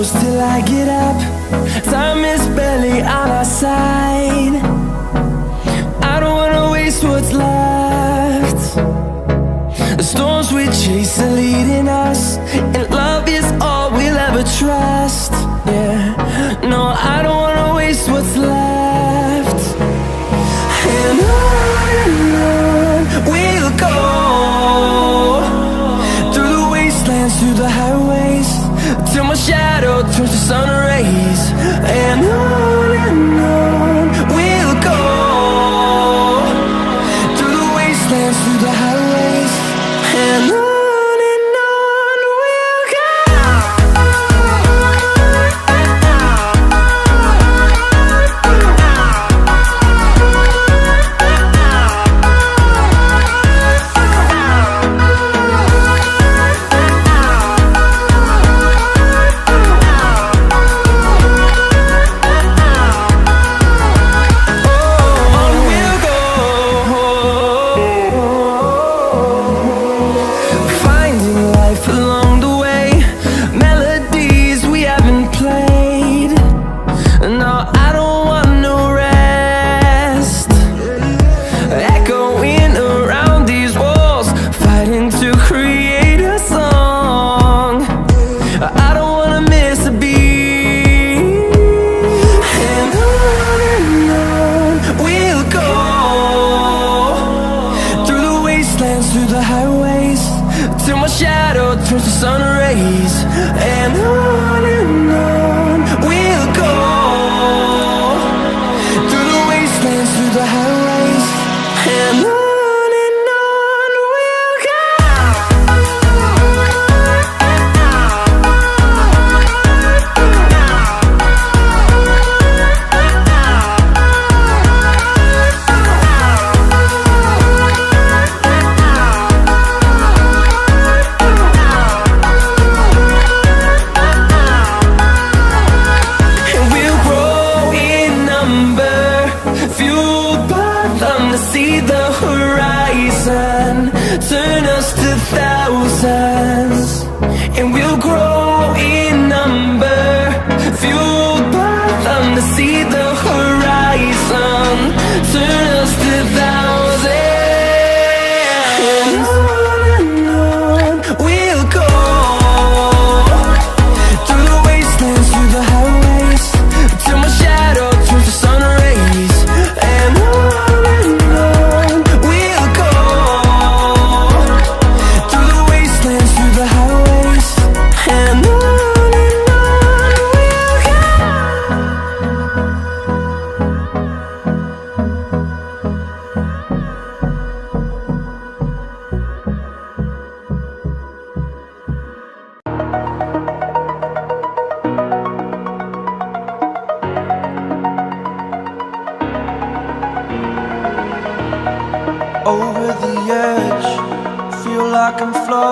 close till I get up. Time is barely on our side. I don't wanna waste what's left. The storms we chase are leading us, and love is all we'll ever trust. Yeah, no, I don't wanna waste what's left. And on we'll go, through the wastelands, through the highways, till my shadow turns to sun rays. And on we'll go, through the wastelands, through the highways, and on we'll go. Through the highways, till my shadow turns to sun rays. And on we'll go, through the wastelands, through the highways, and on we'll go. See the horizon, turn us to thousands, and we'll grow in number, fueled by them. To see the horizon, turn us to thousands, and on we'll go, through the wastelands, through the highways, till my shadow turns to sun rays. And over the edge, feel like I'm floating.